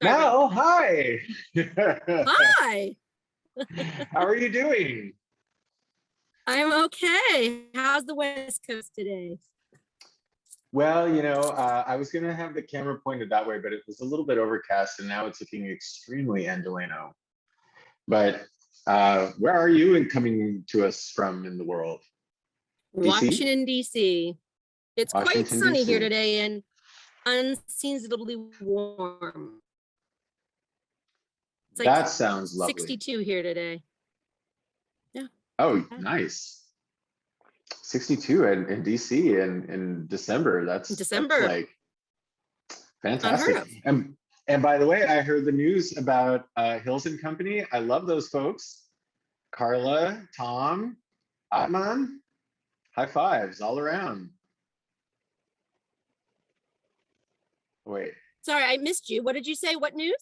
Sorry about Mel, that. hi. Hi, How are you doing? I'm okay. How's the West Coast today? Well, I was going to have the camera pointed that way, but it was a little bit overcast and now it's looking extremely Angelino. But where are you and coming to us from in the world? DC? Washington, D.C. It's quite Washington, sunny here DC. today and unseasonably warm. It's like That sounds lovely. 62 here today. Yeah. Oh, nice. 62 in DC in December. That's December, like unheard fantastic. of. And by the way, I heard the news about Hills and Company. I love those folks. Carla, Tom, Atman, high fives all around. Wait, Sorry, I missed you. What did you say? What news?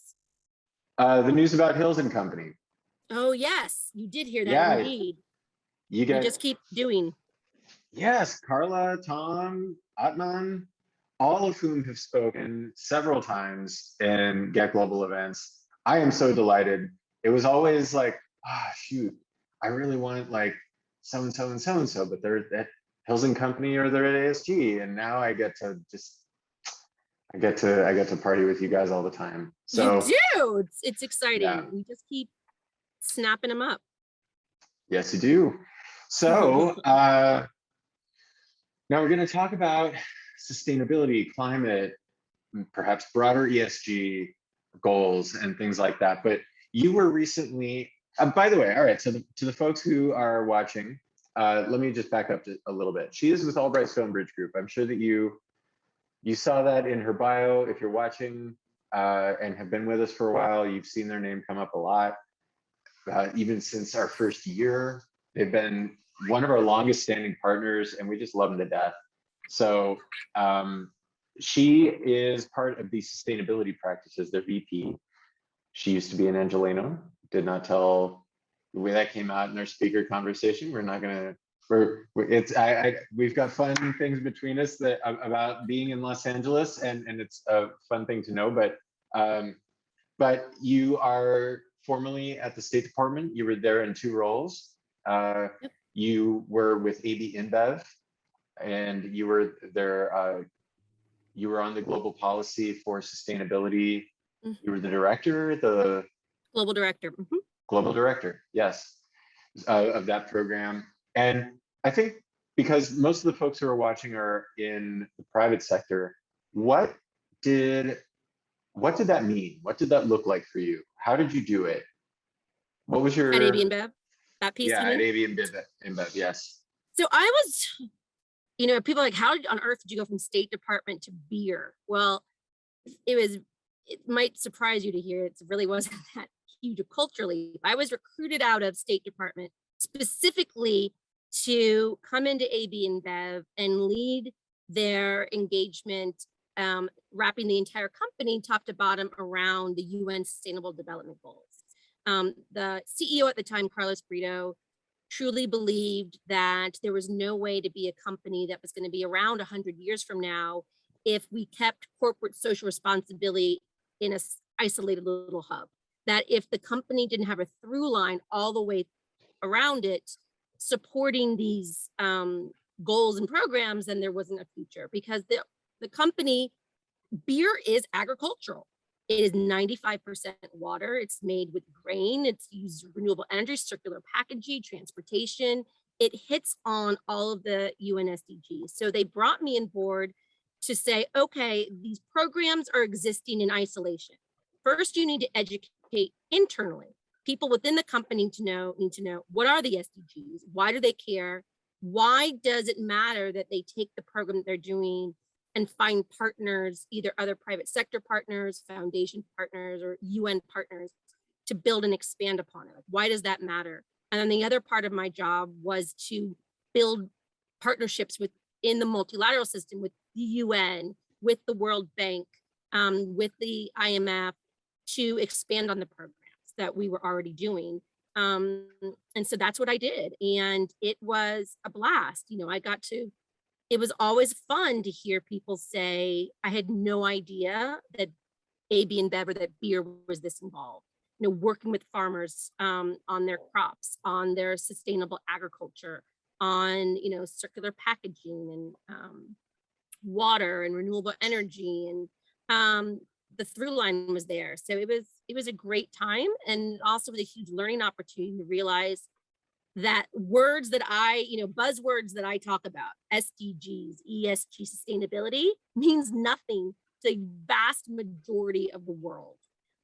the news about Hills and Company. Oh, yes, you did hear that Yeah, indeed. you You get, just keep doing. yes, Carla, Tom, Atman, all of whom have spoken several times in GetGlobal events. I am so delighted. It was always like, shoot, I really want like so and so and so and so, but they're at Hills and Company or they're at ASG, and now I get to I get to party with you guys all the time. You So do. It's yeah, exciting. We just keep snapping them up. yes, you do. So now we're going to talk about sustainability, climate, perhaps broader ESG goals and things like that. But you were recently, by the way, all right. So to the folks who are watching, let me just back up a little bit. She is with Albright Stonebridge Group. I'm sure that you saw that in her bio. If you're watching and have been with us for a while, you've seen their name come up a lot. Even since our first year, they've been one of our longest standing partners, and we just love them to death. So she is part of the sustainability practices, their VP. She used to be an Angelino. Did not tell the way that came out in our speaker conversation. We're not gonna. We've got fun things between us that about being in Los Angeles, and it's a fun thing to know. But you are formerly at the State Department. You were there in two roles. Yep. You were with AB InBev, and you were there. You were on the global policy for sustainability. Mm-hmm. You were the director, the Global director. Mm-hmm. global director, yes, of that program. And I think because most of the folks who are watching are in the private sector, what did that mean? What did that look like for you? How did you do it? What was At AB your, InBev, that piece yeah, you at mean? AB InBev, yes. So I was, people are like, how on earth did you go from State Department to beer? Well, it might surprise you to hear it really wasn't that huge culturally. I was recruited out of State Department specifically to come into AB InBev and lead their engagement, wrapping the entire company top to bottom around the UN Sustainable Development Goals. The CEO at the time, Carlos Brito, truly believed that there was no way to be a company that was going to be around 100 years from now if we kept corporate social responsibility in a isolated little hub. That if the company didn't have a through line all the way around it, supporting these goals and programs, then there wasn't a future. Because the company, beer is agricultural. It is 95% water. It's made with grain. It's used renewable energy, circular packaging, transportation. It hits on all of the UN SDGs. So they brought me on board to say, okay, these programs are existing in isolation. First, you need to educate internally. People within the company need to know what are the SDGs? Why do they care? Why does it matter that they take the program that they're doing and find partners, either other private sector partners, foundation partners, or UN partners to build and expand upon it? Like, why does that matter? And then the other part of my job was to build partnerships within the multilateral system with the UN, with the World Bank, with the IMF, to expand on the programs that we were already doing. And so that's what I did. And it was a blast. It was always fun to hear people say, I had no idea that AB InBev or that beer was this involved. You know, working with farmers on their crops, on their sustainable agriculture, on, you know, circular packaging and water and renewable energy, and the through line was there. So it was a great time, and also was a huge learning opportunity to realize that words that I, you know, buzzwords that I talk about, SDGs, ESG, sustainability, means nothing to the vast majority of the world.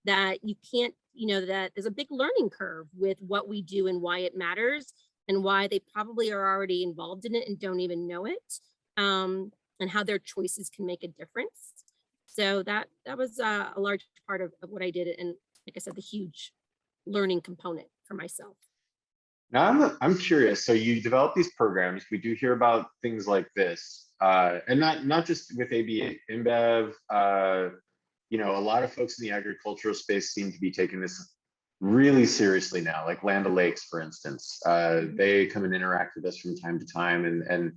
That you can't, you know, that there's a big learning curve with what we do and why it matters, and why they probably are already involved in it and don't even know it, and how their choices can make a difference. So that was a large part of what I did, and like I said, the huge learning component for myself. Now I'm curious. So you develop these programs. We do hear about things like this, and not just with AB InBev. You know, a lot of folks in the agricultural space seem to be taking this really seriously now. Like Land O'Lakes, for instance, they come and interact with us from time to time, and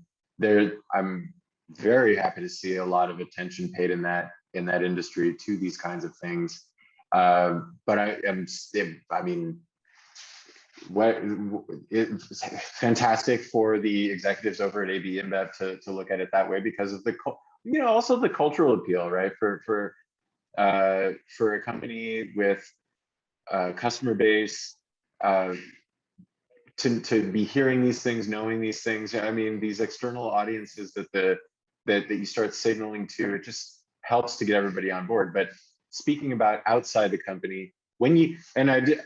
I'm very happy to see a lot of attention paid in that industry to these kinds of things. But I mean, it's fantastic for the executives over at AB InBev to look at it that way, because of the, you know, also the cultural appeal, right? For a company with a customer base, to be hearing these things, knowing these things. I mean, these external audiences that you start signaling to, it just helps to get everybody on board. But speaking about outside the company, when you, and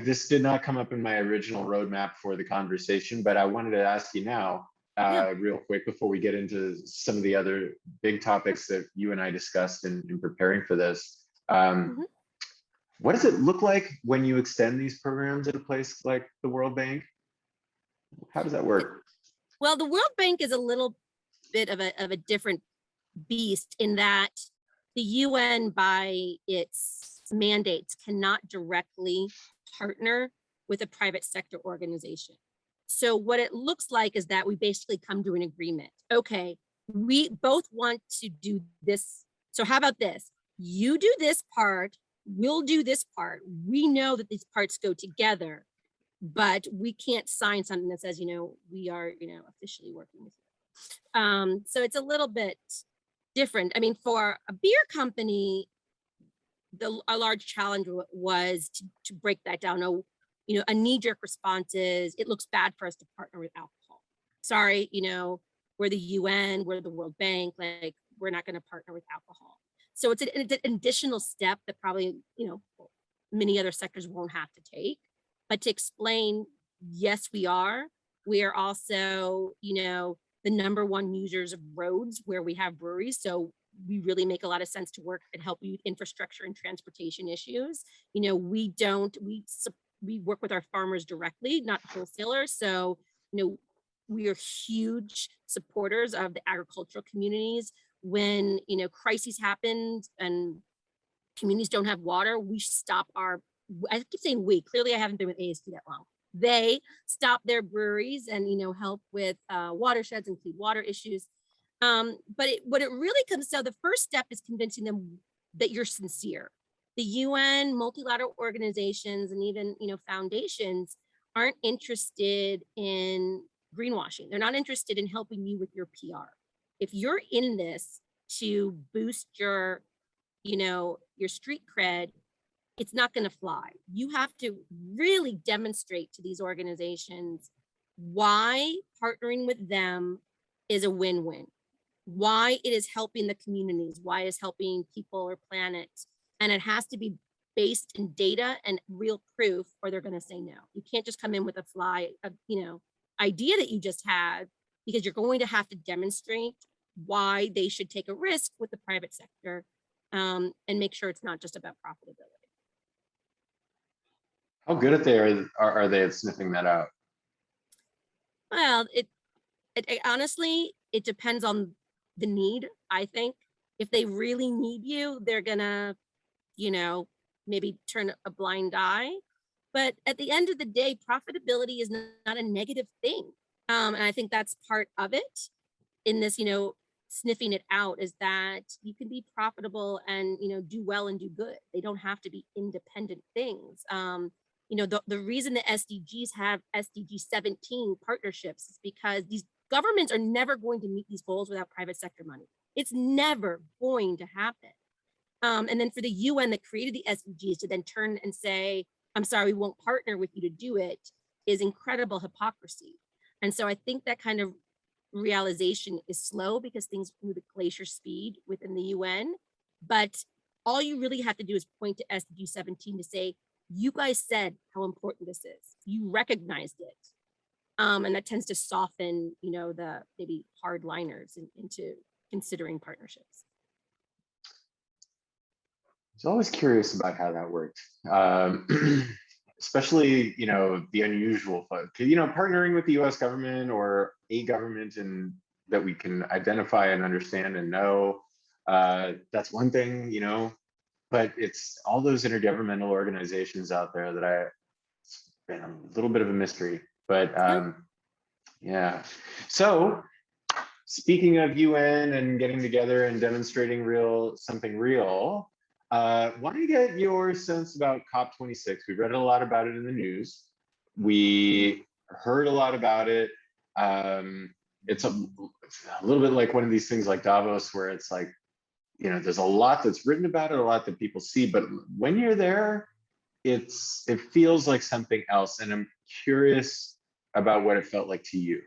this did not come up in my original roadmap for the conversation, but I wanted to ask you now, real quick, before we get into some of the other big topics that you and I discussed in preparing for this. What does it look like when you extend these programs at a place like the World Bank? How does that work? Well, the World Bank is a little bit of a different beast, in that the UN, by its mandates, cannot directly partner with a private sector organization. So what it looks like is that we basically come to an agreement. Okay, we both want to do this. So how about this? You do this part, we'll do this part. We know that these parts go together, but we can't sign something that says, you know, we are, you know, officially working with you. So it's a little bit different. I mean, for a beer company, a large challenge was to break that down. No, you know, a knee-jerk response is, it looks bad for us to partner with alcohol. Sorry, you know, we're the UN, we're the World Bank, like, we're not going to partner with alcohol. So it's an additional step that probably, you know, many other sectors won't have to take. But to explain, yes, we are. We are also, you know, the #1 users of roads where we have breweries. So we really make a lot of sense to work and help you with infrastructure and transportation issues. You know, we work with our farmers directly, not wholesalers. So, you know, we are huge supporters of the agricultural communities. When, you know, crises happen and communities don't have water, we stop I keep saying we, clearly I haven't been with ASD that long. They stop their breweries and, you know, help with watersheds and clean water issues. But what it really comes down, the first step is convincing them that you're sincere. The UN, multilateral organizations, and even, you know, foundations aren't interested in greenwashing. They're not interested in helping you with your PR. If you're in this to boost your, you know, your street cred, it's not going to fly. You have to really demonstrate to these organizations why partnering with them is a win-win, why it is helping the communities, why it's helping people or planet. And it has to be based in data and real proof, or they're going to say no. You can't just come in with you know, idea that you just had, because you're going to have to demonstrate why they should take a risk with the private sector, and make sure it's not just about profitability. How good are they at sniffing that out? Well, it honestly, it depends on the need. I think if they really need you, they're gonna, you know, maybe turn a blind eye. But at the end of the day, profitability is not a negative thing. And I think that's part of it in this, you know, sniffing it out is that you can be profitable and, do well and do good. They don't have to be independent things. The reason the SDGs have SDG 17 partnerships is because these governments are never going to meet these goals without private sector money. It's never going to happen. And then for the UN that created the SDGs to then turn and say, I'm sorry, we won't partner with you to do it, is incredible hypocrisy. And so I think that kind of realization is slow because things move at glacier speed within the UN. But all you really have to do is point to SDG 17 to say, you guys said how important this is. You recognized it. And that tends to soften, the maybe hardliners into considering partnerships. I was always curious about how that worked. Especially, the unusual folks, partnering with the US government or a government and that we can identify and understand and know, that's one thing, but it's all those intergovernmental organizations out there that it's been a little bit of a mystery, but yeah. So speaking of UN and getting together and demonstrating something real, want to get your sense about COP26. We've read a lot about it in the news. We heard a lot about it. It's a little bit like one of these things like Davos, where it's like, there's a lot that's written about it, a lot that people see, but when you're there, it feels like something else. And I'm curious about what it felt like to you.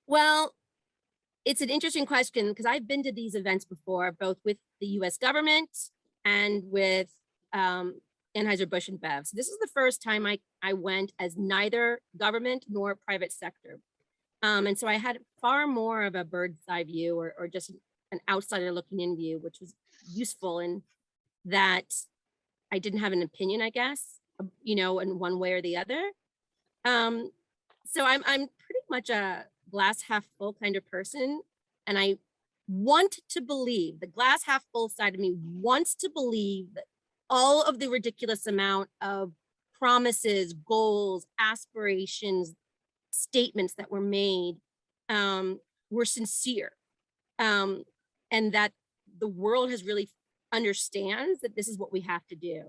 Well, it's an interesting question because I've been to these events before, both with the US government and with Anheuser-Busch and Bev. So this is the first time I went as neither government nor private sector. And so I had far more of a bird's eye view or just an outsider looking in view, which was useful in that I didn't have an opinion, I guess, in one way or the other. So I'm pretty much a glass half full kind of person. And I want to believe, the glass half full side of me wants to believe that all of the ridiculous amount of promises, goals, aspirations, statements that were made were sincere. And that the world has really understands that this is what we have to do.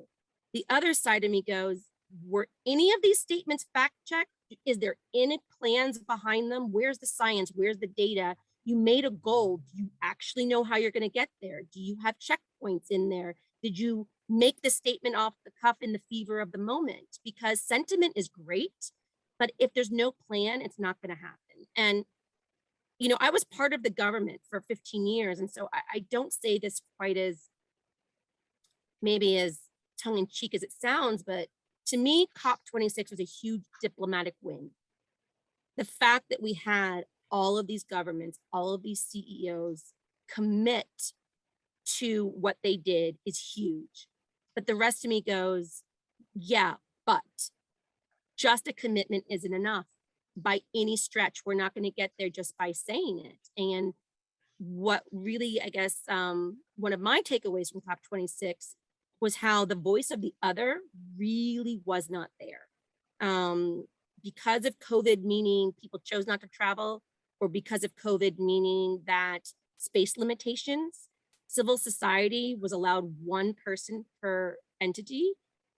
The other side of me goes, were any of these statements fact checked? Is there any plans behind them? Where's the science? Where's the data? You made a goal. Do you actually know how you're going to get there? Do you have checkpoints in there? Did you make the statement off the cuff in the fever of the moment? Because sentiment is great, but if there's no plan, it's not going to happen. And, I was part of the government for 15 years. And so I don't say this quite as maybe as tongue in cheek as it sounds, but to me, COP26 was a huge diplomatic win. The fact that we had all of these governments, all of these CEOs commit to what they did is huge. But the rest of me goes, yeah, but just a commitment isn't enough by any stretch. We're not going to get there just by saying it. And what really, I guess, one of my takeaways from COP26 was how the voice of the other really was not there. Because of COVID, meaning people chose not to travel, or because of COVID, meaning that space limitations, civil society was allowed one person per entity,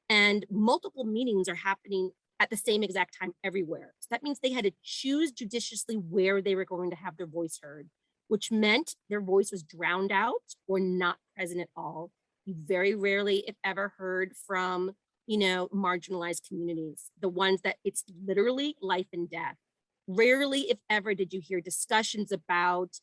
and multiple meetings are happening at the same exact time everywhere. So that means they had to choose judiciously where they were going to have their voice heard, which meant their voice was drowned out or not present at all. You very rarely, if ever, heard from, marginalized communities, the ones that it's literally life and death. Rarely, if ever, did you hear discussions about,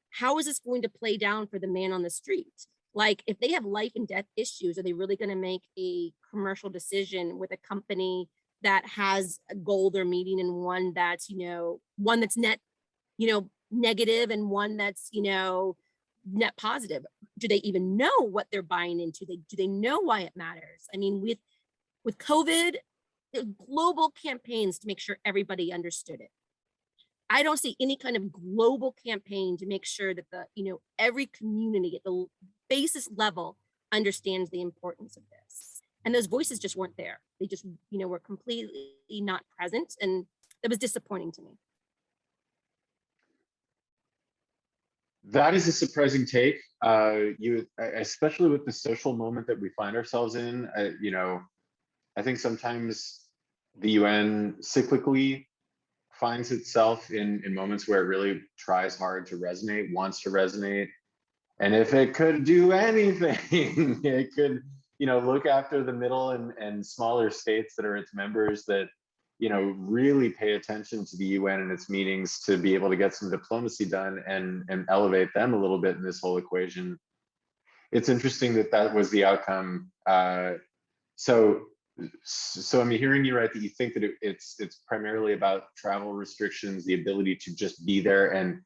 how is this going to play down for the man on the street? Like, if they have life and death issues, are they really going to make a commercial decision with a company that has a goal they're meeting and one that's, one that's net, negative and one that's, net positive? Do they even know what they're buying into? Do they know why it matters? I mean, with COVID, global campaigns to make sure everybody understood it. I don't see any kind of global campaign to make sure that every community at the basis level understands the importance of this. And those voices just weren't there. They just, were completely not present. And it was disappointing to me. That is a surprising take. Especially with the social moment that we find ourselves in, I think sometimes the UN cyclically finds itself in moments where it really tries hard to resonate, wants to resonate. And if it could do anything, it could, look after the middle and smaller states that are its members that, really pay attention to the UN and its meetings to be able to get some diplomacy done and elevate them a little bit in this whole equation. It's interesting that that was the outcome. So, so I'm hearing you right that you think that it's primarily about travel restrictions, the ability to just be there and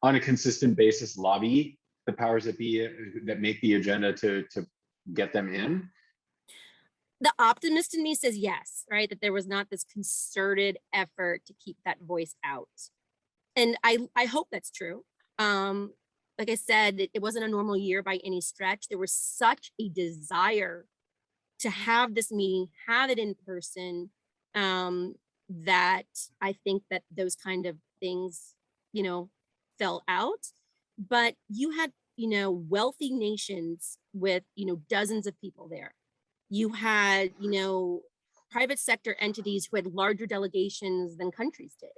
on a consistent basis lobby the powers that be that make the agenda to get them in. The optimist in me says yes, right? That there was not this concerted effort to keep that voice out. And I hope that's true. Like I said, it wasn't a normal year by any stretch. There was such a desire to have this meeting, have it in person, that I think that those kind of things, fell out. But you had, wealthy nations with, dozens of people there. You had, private sector entities who had larger delegations than countries did.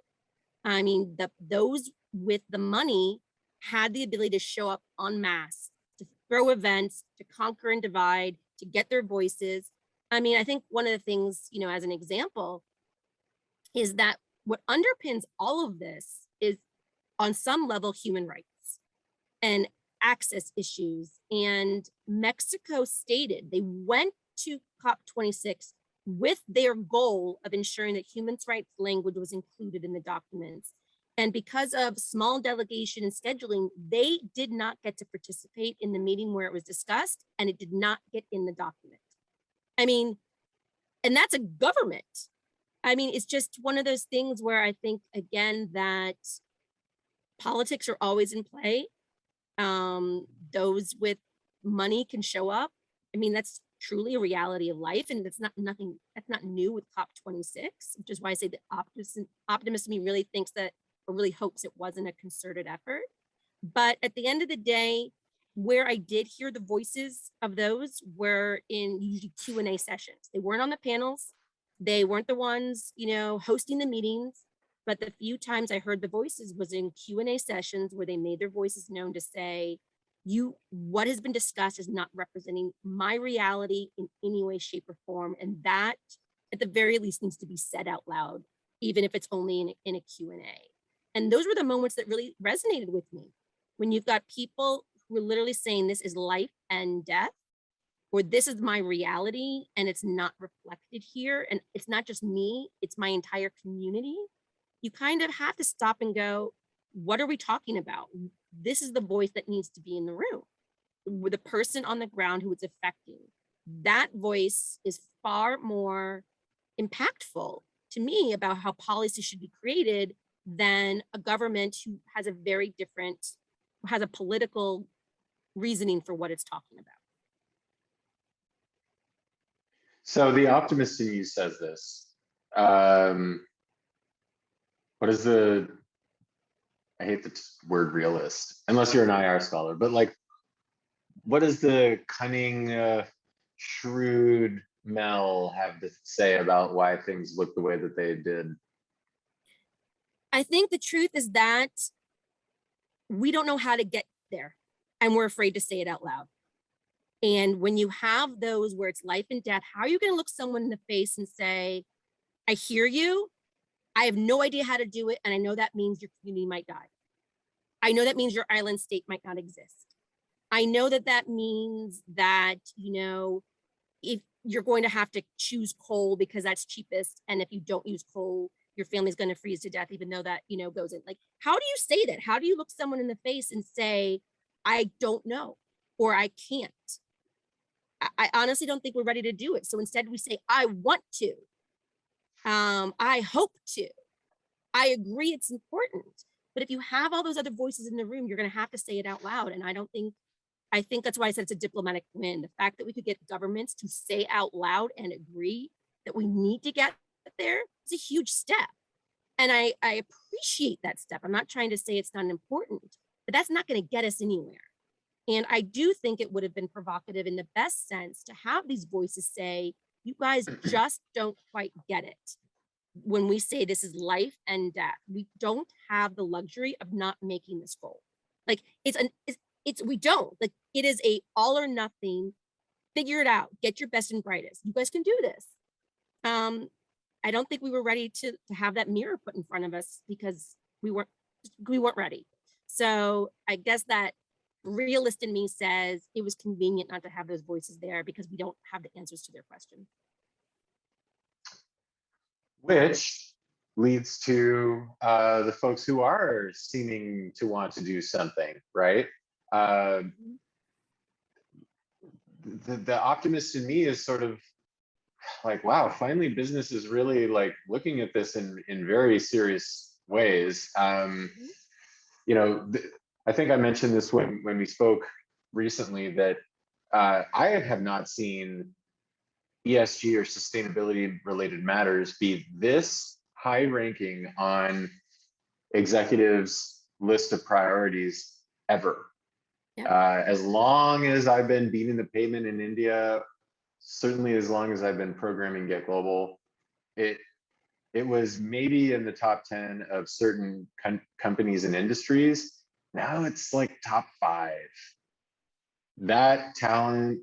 I mean, those with the money had the ability to show up en masse, to throw events, to conquer and divide, to get their voices. I mean, I think one of the things, as an example, is that what underpins all of this is on some level human rights and access issues. And Mexico stated they went to COP26 with their goal of ensuring that human rights language was included in the documents. And because of small delegation and scheduling, they did not get to participate in the meeting where it was discussed, and it did not get in the document. I mean, and that's a government. I mean, it's just one of those things where I think, again, that politics are always in play. Those with money can show up. I mean, that's truly a reality of life, and that's not new with COP26, which is why I say the optimist in me really thinks that, or really hopes it wasn't a concerted effort. But at the end of the day, where I did hear the voices of those were in usually Q&A sessions. They weren't on the panels. They weren't the ones, hosting the meetings. But the few times I heard the voices was in Q&A sessions where they made their voices known to say, what has been discussed is not representing my reality in any way, shape, or form. And that, at the very least, needs to be said out loud, even if it's only in a Q&A. And those were the moments that really resonated with me. When you've got people who are literally saying this is life and death, or this is my reality and it's not reflected here. And it's not just me, it's my entire community. You kind of have to stop and go, what are we talking about? This is the voice that needs to be in the room, with the person on the ground who it's affecting. That voice is far more impactful to me about how policy should be created than a government who has a very different, has a political reasoning for what it's talking about. So the optimist in you says this. What is the, I hate the word realist, unless you're an IR scholar, but like, what does the cunning, shrewd Mel have to say about why things look the way that they did? I think the truth is that we don't know how to get there, and we're afraid to say it out loud. And when you have those where it's life and death, how are you going to look someone in the face and say, I hear you, I have no idea how to do it, and I know that means your community might die. I know that means your island state might not exist. I know that that means that, if you're going to have to choose coal because that's cheapest, and if you don't use coal, your family's going to freeze to death, even though that, goes in. Like, how do you say that? How do you look someone in the face and say, I don't know, or I can't? I honestly don't think we're ready to do it. So instead we say, I want to, I hope to, I agree it's important. But if you have all those other voices in the room, you're going to have to say it out loud. And I think that's why I said it's a diplomatic win. The fact that we could get governments to say out loud and agree that we need to get there is a huge step. And I appreciate that step. I'm not trying to say it's not important, but that's not going to get us anywhere. And I do think it would have been provocative in the best sense to have these voices say, you guys just don't quite get it. When we say this is life and death, we don't have the luxury of not making this goal. Like we don't, like, it is a all or nothing, figure it out, get your best and brightest. You guys can do this. I don't think we were ready to have that mirror put in front of us because we weren't ready. So I guess that realist in me says it was convenient not to have those voices there because we don't have the answers to their questions. Which leads to the folks who are seeming to want to do something, right? The optimist in me is sort of like, wow, finally business is really like looking at this in very serious ways. You know, I think I mentioned this when we spoke recently that I have not seen ESG or sustainability related matters be this high ranking on executives' list of priorities ever. Yeah. As long as I've been beating the pavement in India, certainly as long as I've been programming GetGlobal, it was maybe in the top 10 of certain companies and industries. Now it's like top 5. That talent,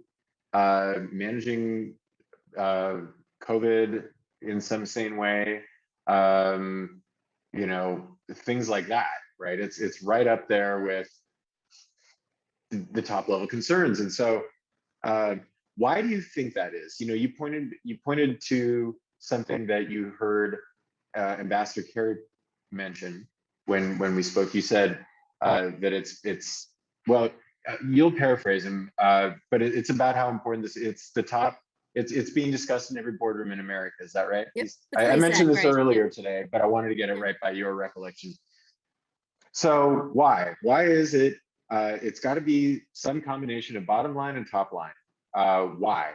managing COVID in some sane way, you know, things like that, right? It's right up there with the top level concerns. And so why do you think that is? You know, you pointed to something that you heard Ambassador Kerry mention when we spoke. You said that it's well, you'll paraphrase him, but it's about how important it's the top. It's being discussed in every boardroom in America. Is that right? Yep, I mentioned this right, earlier today, but I wanted to get it right by your recollection. So why is it? It's got to be some combination of bottom line and top line. Why?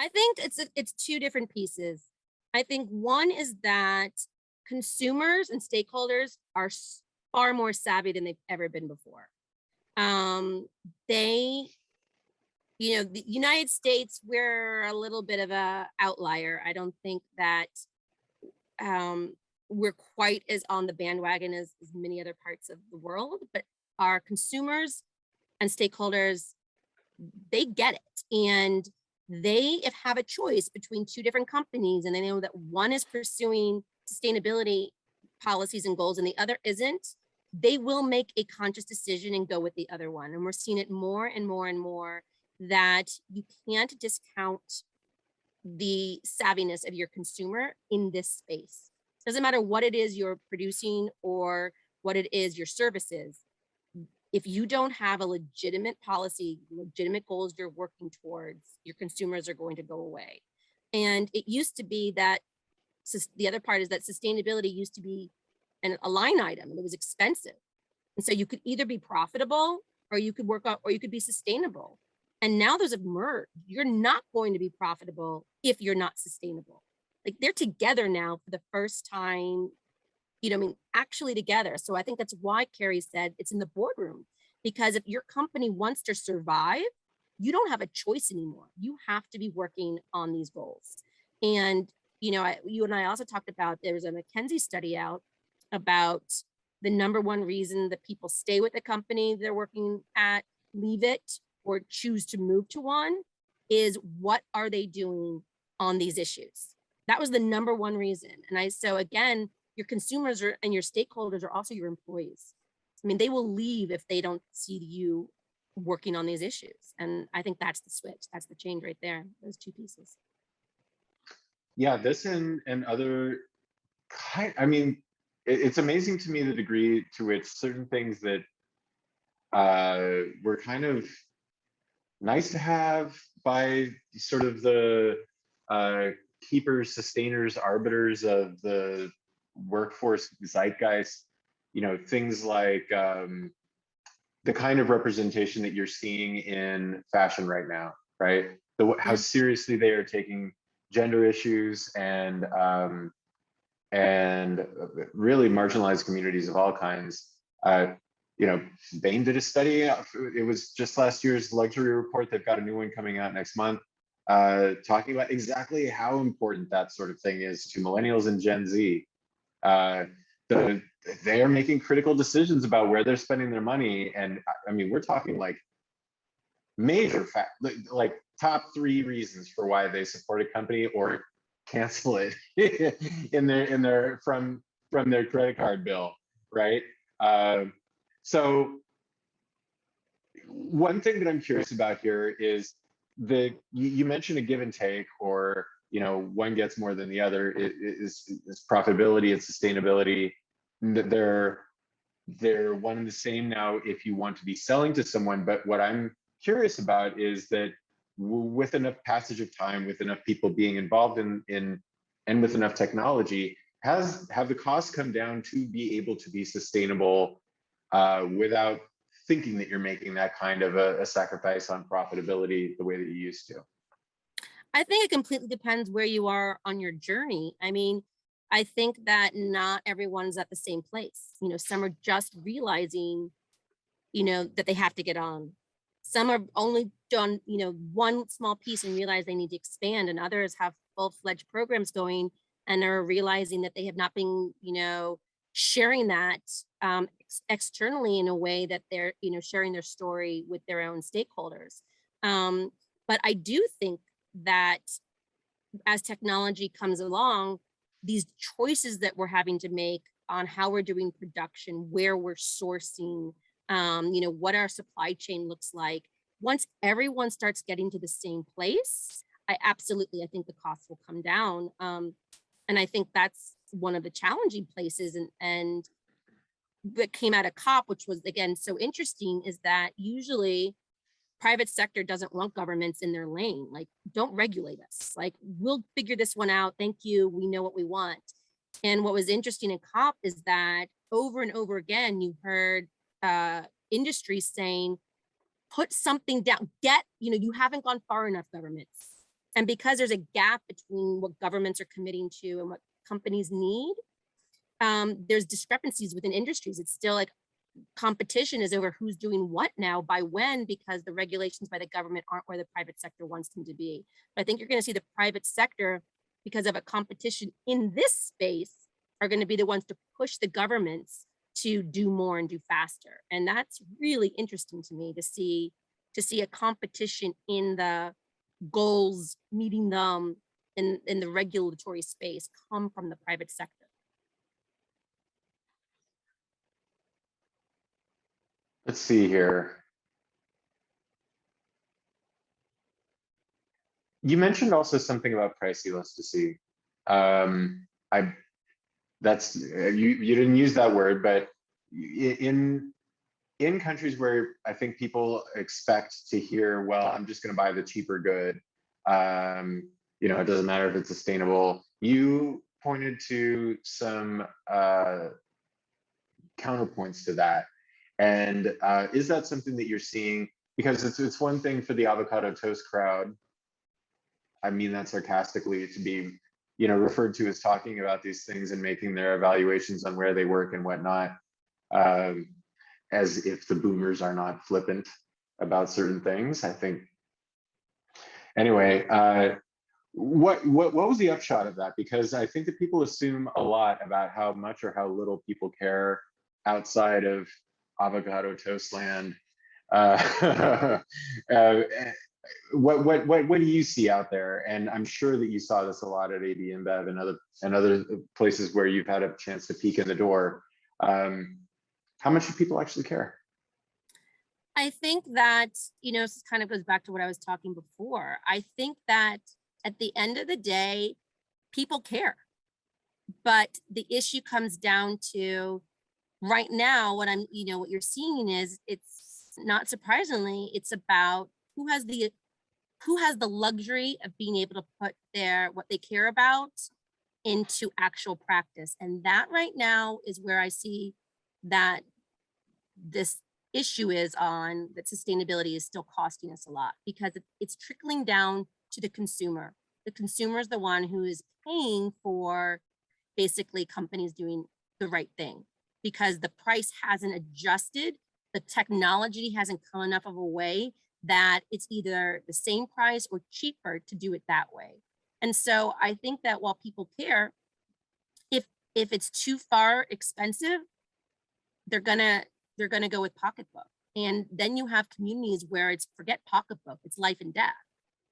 I think it's 2 different pieces. I think one is that consumers and stakeholders are far more savvy than they've ever been before. You know, the United States, we're a little bit of a outlier. I don't think that we're quite as on the bandwagon as many other parts of the world, but our consumers and stakeholders, they get it. And they have a choice between 2 different companies, and they know that one is pursuing sustainability policies and goals and the other isn't, they will make a conscious decision and go with the other one. And we're seeing it more and more and more, that you can't discount the savviness of your consumer in this space. Doesn't matter what it is you're producing or what it is your service is. If you don't have a legitimate policy, legitimate goals you're working towards, your consumers are going to go away. And it used to be that, the other part is that sustainability used to be a line item and it was expensive. And so you could either be profitable or you could work out, or you could be sustainable. And now there's a merge. You're not going to be profitable if you're not sustainable. Like, they're together now for the first time, you know, I mean, actually together. So I think that's why Kerry said it's in the boardroom, because if your company wants to survive, you don't have a choice anymore. You have to be working on these goals. And, you know, you and I also talked about, there was a McKinsey study out about the #1 reason that people stay with the company they're working at, leave it, or choose to move to one, is what are they doing on these issues? That was the #1 reason. And so again, your consumers and your stakeholders are also your employees. I mean, they will leave if they don't see you working on these issues. And I think that's the switch. That's the change right there. Those 2 pieces. Yeah, this and other I mean, it's amazing to me the degree to which certain things that were kind of nice to have by sort of the keepers, sustainers, arbiters of the workforce zeitgeist, you know, things like the kind of representation that you're seeing in fashion right now, right? How seriously they are taking gender issues and really marginalized communities of all kinds. Bain did a study. It was just last year's luxury report. They've got a new one coming out next month, talking about exactly how important that sort of thing is to millennials and Gen Z. They are making critical decisions about where they're spending their money, and I mean, we're talking like major fact, like top 3 reasons for why they support a company or cancel it in their from their credit card bill, right? So one thing that I'm curious about here is you mentioned a give and take, or one gets more than the other. Is profitability and sustainability. They're one and the same now if you want to be selling to someone. But what I'm curious about is that with enough passage of time, with enough people being involved in and with enough technology, have the costs come down to be able to be sustainable without thinking that you're making that kind of a sacrifice on profitability the way that you used to? I think it completely depends where you are on your journey. I mean, I think that not everyone's at the same place. Some are just realizing, that they have to get on. Some are only done, one small piece and realize they need to expand, and others have full-fledged programs going and are realizing that they have not been, sharing that externally in a way that they're, sharing their story with their own stakeholders. But I do think that as technology comes along, these choices that we're having to make on how we're doing production, where we're sourcing, what our supply chain looks like, once everyone starts getting to the same place, I think the costs will come down. And I think that's one of the challenging places, and that came out of COP, which was, again, so interesting, is that usually private sector doesn't want governments in their lane. Like, don't regulate us. Like, we'll figure this one out. Thank you. We know what we want. And what was interesting in COP is that over and over again, you heard industries saying, put something down, you haven't gone far enough, governments. And because there's a gap between what governments are committing to and what companies need, there's discrepancies within industries. It's still like competition is over who's doing what now by when, because the regulations by the government aren't where the private sector wants them to be. But I think you're going to see the private sector, because of a competition in this space, are going to be the ones to push the governments to do more and do faster. And that's really interesting to me, to see a competition in the goals, meeting them in the regulatory space, come from the private sector. Let's see here. You mentioned also something about price elasticity. That's you didn't use that word, but in countries where I think people expect to hear, well, I'm just going to buy the cheaper good. It doesn't matter if it's sustainable. You pointed to some counterpoints to that. And is that something that you're seeing? Because it's one thing for the avocado toast crowd, I mean that sarcastically, to be referred to as talking about these things and making their evaluations on where they work and whatnot, as if the boomers are not flippant about certain things. I think anyway. What was the upshot of that? Because I think that people assume a lot about how much or how little people care outside of avocado toast land. What do you see out there? And I'm sure that you saw this a lot at AB InBev and other places where you've had a chance to peek in the door. How much do people actually care? I think that, this kind of goes back to what I was talking before. I think that at the end of the day, people care. But the issue comes down to right now, what you're seeing is, it's not surprisingly, it's about who has the luxury of being able to put what they care about into actual practice. And that right now is where I see that this issue is on, that sustainability is still costing us a lot, because it's trickling down to the consumer. The consumer is the one who is paying for basically companies doing the right thing, because the price hasn't adjusted the technology hasn't come enough of a way that it's either the same price or cheaper to do it that way. And so I think that while people care, if it's too far expensive, they're gonna go with pocketbook. And then you have communities where it's forget pocketbook, it's life and death.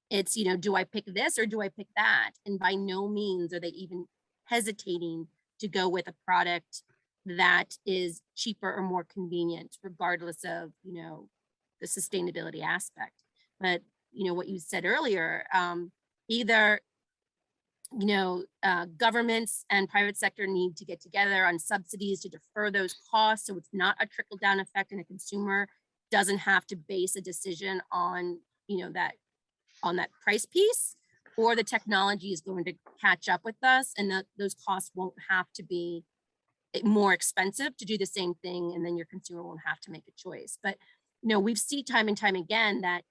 It's, do I pick this or do I pick that? And by no means are they even hesitating to go with a product that is cheaper or more convenient, regardless of, the sustainability aspect. But, what you said earlier, either, governments and private sector need to get together on subsidies to defer those costs. So it's not a trickle down effect and a consumer doesn't have to base a decision on, that price piece, or the technology is going to catch up with us and those costs won't have to be more expensive to do the same thing. And then your consumer won't have to make a choice. But, we've seen time and time again that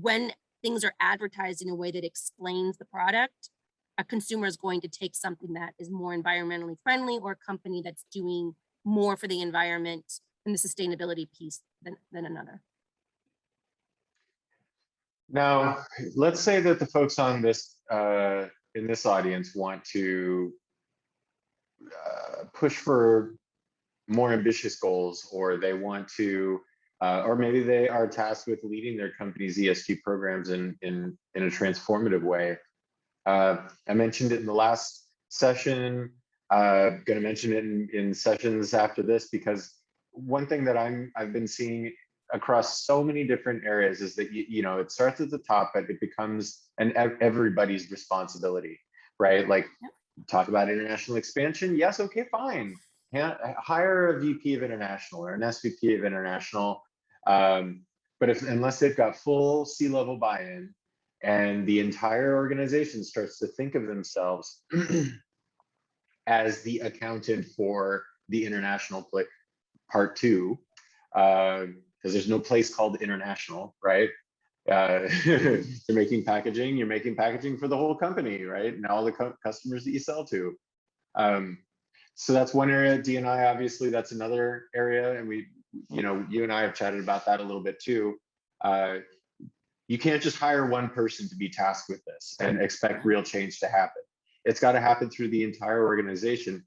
when things are advertised in a way that explains the product, a consumer is going to take something that is more environmentally friendly or a company that's doing more for the environment and the sustainability piece than another. Now, let's say that the folks on this in this audience want to push for more ambitious goals, or they want to, or maybe they are tasked with leading their company's ESG programs in a transformative way. I mentioned it in the last session. Going to mention it in sessions after this, because one thing that I've been seeing across so many different areas is that it starts at the top, but it becomes everybody's responsibility, right? Like, talk about international expansion. Yes, okay, fine. Hire a VP of international or an SVP of international, but unless they've got full C-level buy-in, and the entire organization starts to think of themselves as the accountant for the international part two, because there's no place called international, right? You're making packaging for the whole company, right? And all the customers that you sell to. So that's one area. D&I, obviously, that's another area. And you and I have chatted about that a little bit too. You can't just hire one person to be tasked with this and expect real change to happen. It's got to happen through the entire organization.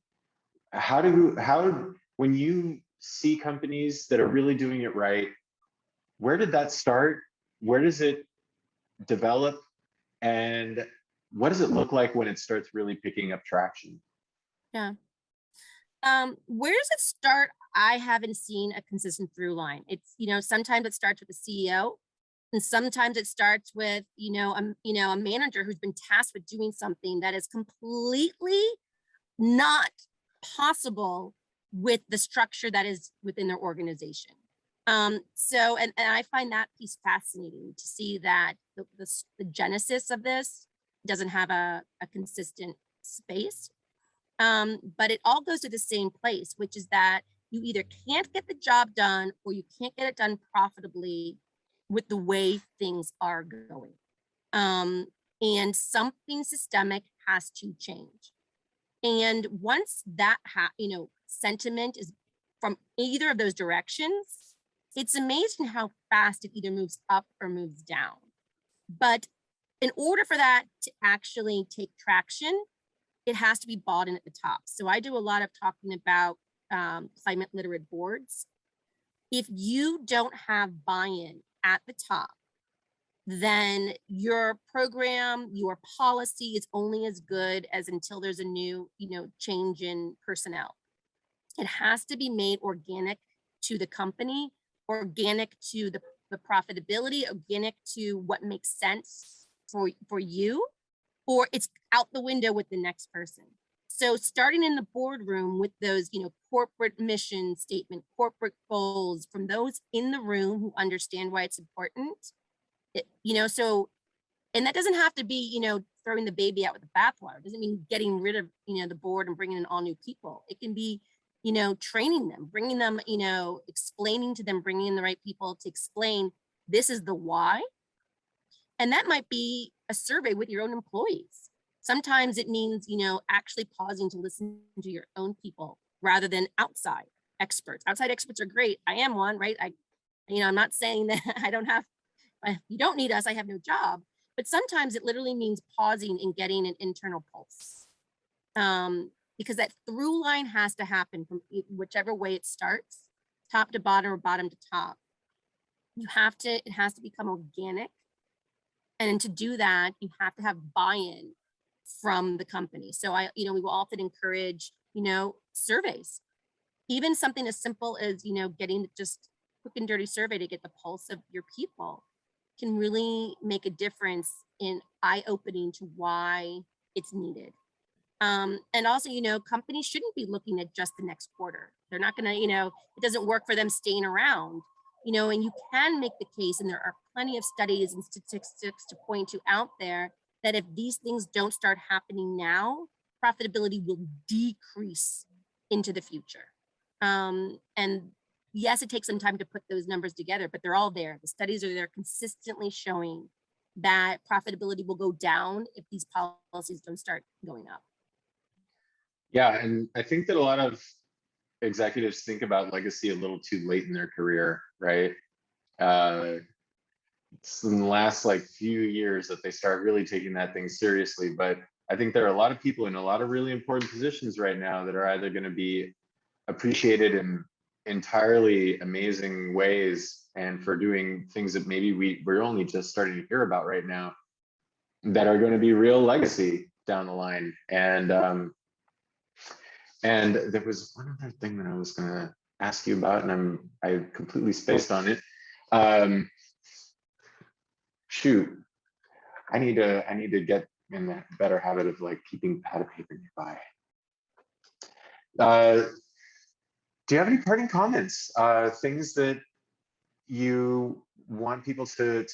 When you see companies that are really doing it right, where did that start? Where does it develop? And what does it look like when it starts really picking up traction? Yeah. Where does it start? I haven't seen a consistent through line. It's, sometimes it starts with the CEO, and sometimes it starts with, a manager who's been tasked with doing something that is completely not possible with the structure that is within their organization. So, and I find that piece fascinating to see that the genesis of this doesn't have a consistent space. But it all goes to the same place, which is that you either can't get the job done or you can't get it done profitably with the way things are going. And something systemic has to change. And once that, sentiment is from either of those directions, it's amazing how fast it either moves up or moves down. But in order for that to actually take traction, it has to be bought in at the top. So I do a lot of talking about climate literate boards. If you don't have buy-in at the top, then your program, your policy is only as good as until there's a new, change in personnel. It has to be made organic to the company, organic to the profitability, organic to what makes sense for you, or it's out the window with the next person. So starting in the boardroom with those, corporate mission statement, corporate goals from those in the room who understand why it's important, so, and that doesn't have to be, throwing the baby out with the bathwater. It doesn't mean getting rid of, the board and bringing in all new people. It can be, training them, bringing them, explaining to them, bringing in the right people to explain this is the why. And that might be a survey with your own employees. Sometimes it means, actually pausing to listen to your own people rather than outside experts. Outside experts are great. I am one, right? I'm not saying that you don't need us, I have no job. But sometimes it literally means pausing and getting an internal pulse. Because that through line has to happen from whichever way it starts, top to bottom or bottom to top. It has to become organic. And to do that, you have to have buy-in from the company. So we will often encourage, surveys, even something as simple as, getting just quick and dirty survey to get the pulse of your people can really make a difference in eye-opening to why it's needed. And also, companies shouldn't be looking at just the next quarter. They're not going to, it doesn't work for them staying around, and you can make the case, and there are plenty of studies and statistics to point to out there that if these things don't start happening now, profitability will decrease into the future. And yes, it takes some time to put those numbers together, but they're all there. The studies are there consistently showing that profitability will go down if these policies don't start going up. Yeah, and I think that a lot of executives think about legacy a little too late in their career, right? It's in the last few years that they start really taking that thing seriously. But I think there are a lot of people in a lot of really important positions right now that are either going to be appreciated in entirely amazing ways, and for doing things that maybe we're only just starting to hear about right now, that are going to be real legacy down the line. And there was one other thing that I was going to ask you about, and I completely spaced on it. Shoot, I need to get in that better habit of keeping pad of paper nearby. Do you have any parting comments? Things that you want people to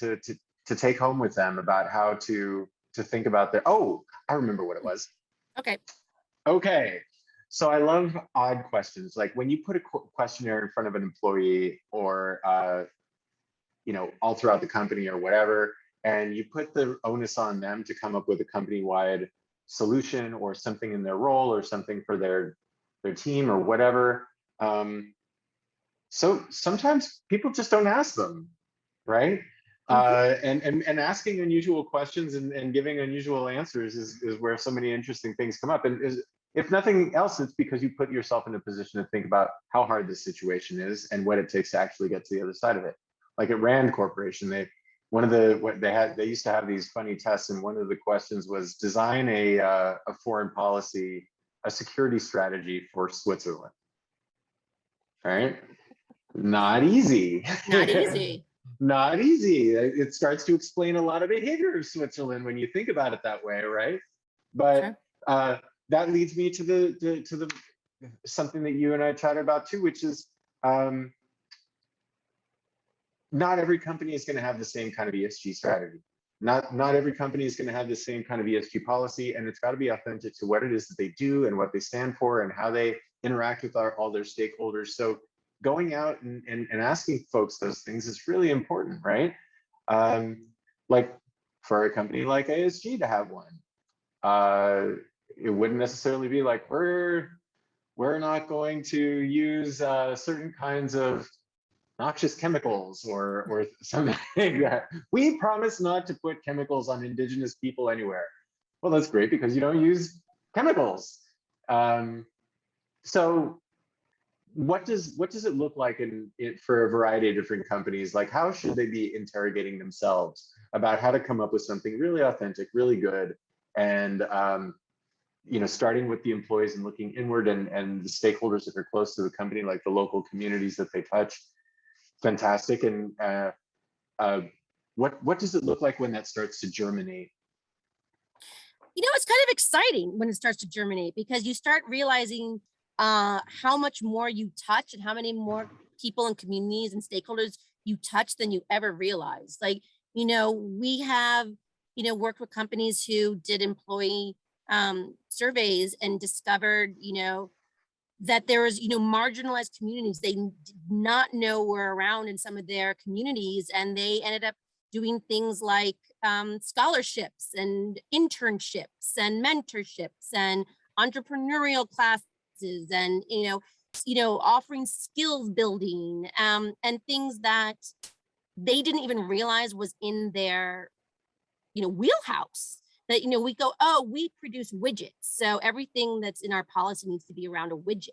take home with them about how to think about their? Oh, I remember what it was. Okay. So I love odd questions. Like when you put a questionnaire in front of an employee, or all throughout the company or whatever, and you put the onus on them to come up with a company-wide solution or something in their role or something for their team or whatever. So sometimes people just don't ask them, right? And asking unusual questions and giving unusual answers is where so many interesting things come up. And if nothing else, it's because you put yourself in a position to think about how hard this situation is and what it takes to actually get to the other side of it. Like at Rand Corporation, they used to have these funny tests, and one of the questions was design a foreign policy, a security strategy for Switzerland. All right, not easy. Not easy. Not easy. It starts to explain a lot of behavior of Switzerland when you think about it that way, right? But sure. That leads me to the something that you and I chatted about too, which is not every company is going to have the same kind of ESG strategy. Not every company is going to have the same kind of ESG policy, and it's got to be authentic to what it is that they do and what they stand for and how they interact with all their stakeholders. So going out and asking folks those things is really important, right? Like for a company like ASG to have one, it wouldn't necessarily be like we're not going to use certain kinds of noxious chemicals or something like that. We promise not to put chemicals on indigenous people anywhere. Well, that's great because you don't use chemicals. So what does it look like for a variety of different companies? Like how should they be interrogating themselves about how to come up with something really authentic, really good, and starting with the employees and looking inward and the stakeholders that are close to the company, like the local communities that they touch. Fantastic. And what does it look like when that starts to germinate? It's kind of exciting when it starts to germinate, because you start realizing how much more you touch and how many more people and communities and stakeholders you touch than you ever realized. Like, we have, worked with companies who did employee surveys and discovered, that there was, marginalized communities they did not know were around in some of their communities. And they ended up doing things like scholarships and internships and mentorships and entrepreneurial classes. And, offering skills building, and things that they didn't even realize was in their, wheelhouse. That, we go, oh, we produce widgets, so everything that's in our policy needs to be around a widget.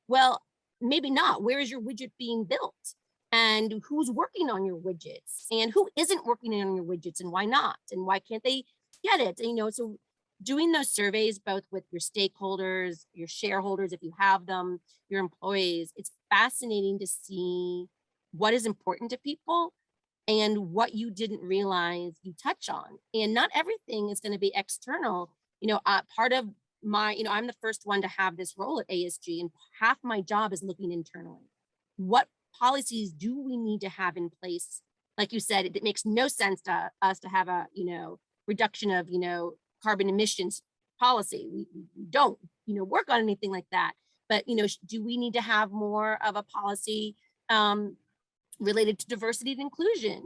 Well, maybe not. Where is your widget being built? And who's working on your widgets? And who isn't working on your widgets, and why not? And why can't they get it? And, so doing those surveys, both with your stakeholders, your shareholders, if you have them, your employees, it's fascinating to see what is important to people and what you didn't realize you touch on. And not everything is going to be external. Part of my, I'm the first one to have this role at ASG, and half my job is looking internally. What policies do we need to have in place? Like you said, it makes no sense to us to have a, reduction of, carbon emissions policy. We don't, work on anything like that. But, do we need to have more of a policy related to diversity and inclusion,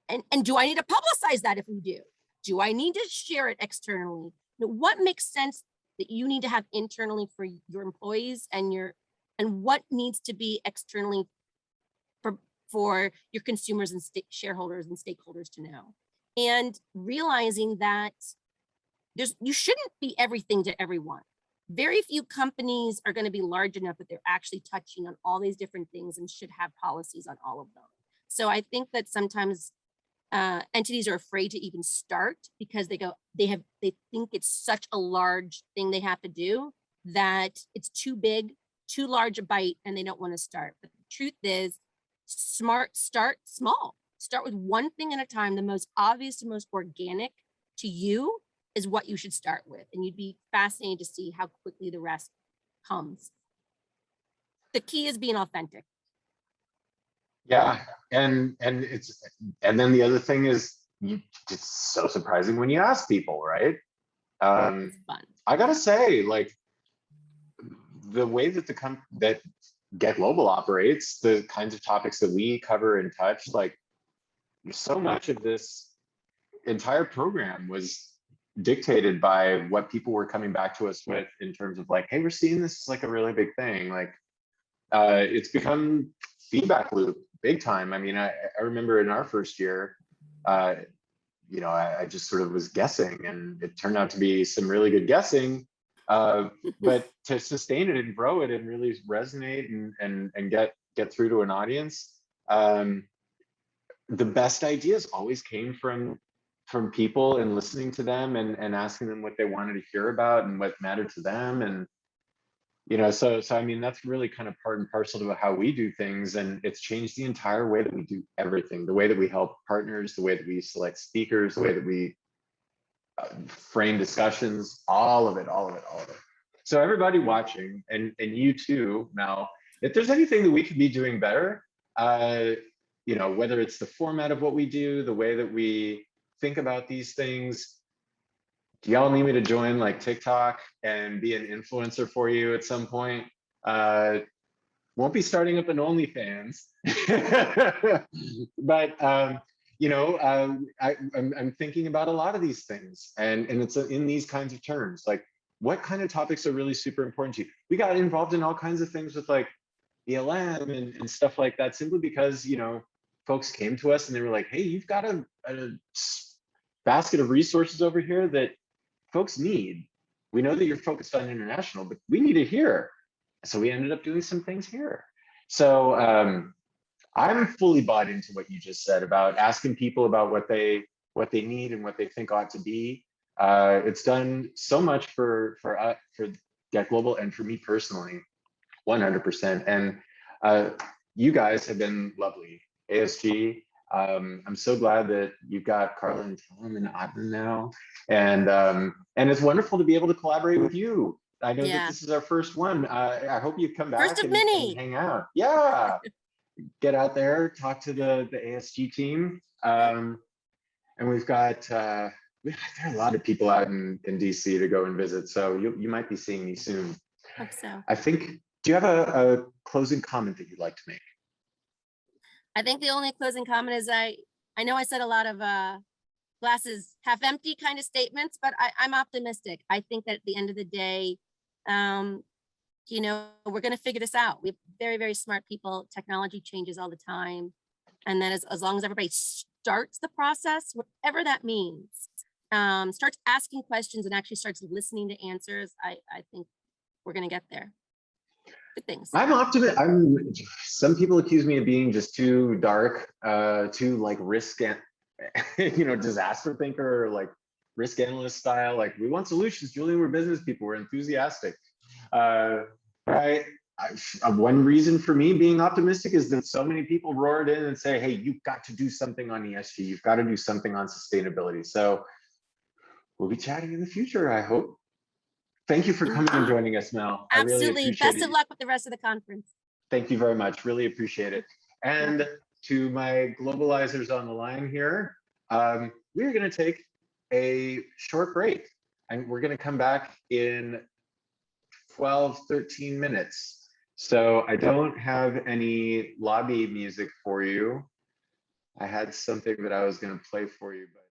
and do I need to publicize that? If we do I need to share it externally? What makes sense that you need to have internally for your employees and what needs to be externally for your consumers and shareholders and stakeholders to know? And realizing that you shouldn't be everything to everyone. Very few companies are going to be large enough that they're actually touching on all these different things and should have policies on all of them. So I think that sometimes entities are afraid to even start because they think it's such a large thing they have to do that it's too big, too large a bite, and they don't want to start. But the truth is, start small. Start with one thing at a time. The most obvious and most organic to you is what you should start with. And you'd be fascinated to see how quickly the rest comes. The key is being authentic. Yeah, and then the other thing is, it's so surprising when you ask people, right? It's fun. I gotta say, like, the way that that GetGlobal operates, the kinds of topics that we cover and touch, like, so much of this entire program was dictated by what people were coming back to us with in terms of like, hey, we're seeing this as like a really big thing. Like, it's become feedback loop big time. I mean, I remember in our first year, I just sort of was guessing, and it turned out to be some really good guessing. But to sustain it and grow it and really resonate and get through to an audience, the best ideas always came from people and listening to them and asking them what they wanted to hear about and what mattered to them. And so I mean, that's really kind of part and parcel to how we do things, and it's changed the entire way that we do everything, the way that we help partners, the way that we select speakers, the way that we frame discussions, all of it. So everybody watching, and you too, Mel, if there's anything that we could be doing better, whether it's the format of what we do, the way that we think about these things, do y'all need me to join like TikTok and be an influencer for you at some point? Won't be starting up an OnlyFans, but I'm thinking about a lot of these things, and it's in these kinds of terms. Like, what kind of topics are really super important to you? We got involved in all kinds of things with like ELM and stuff like that, simply because folks came to us and they were like, hey, you've got a basket of resources over here that folks need. We know that you're focused on international, but we need it here. So we ended up doing some things here. So I'm fully bought into what you just said about asking people about what they need and what they think ought to be. It's done so much for GetGlobal and for me personally, 100%. And you guys have been lovely. ASG, I'm so glad that you've got Carla and Tom and Adnan now, and it's wonderful to be able to collaborate with you. I know that this is our first one. I hope you come back and hang out. Yeah, get out there, talk to the ASG team, and we've got there are a lot of people out in DC to go and visit, so you might be seeing me soon. Hope so. I think. Do you have a closing comment that you'd like to make? I think the only closing comment is I know I said a lot of glasses half empty kind of statements, but I'm optimistic. I think that at the end of the day, you know, we're going to figure this out. We have very, very smart people. Technology changes all the time. And then as long as everybody starts the process, whatever that means, starts asking questions and actually starts listening to answers, I think we're going to get there. Good things. I'm optimistic. Some people accuse me of being just too dark, too like risk and disaster thinker, or like risk analyst style. Like, we want solutions, Julian. We're business people. We're enthusiastic. One reason for me being optimistic is that so many people roared in and say, hey, you've got to do something on ESG. You've got to do something on sustainability. So we'll be chatting in the future, I hope. Thank you for coming and joining us, Mel. Absolutely. I really appreciate it. Best of luck with the rest of the conference. Thank you very much. Really appreciate it. And to my globalizers on the line here, we're going to take a short break, and we're going to come back in 12, 13 minutes. So I don't have any lobby music for you. I had something that I was going to play for you, but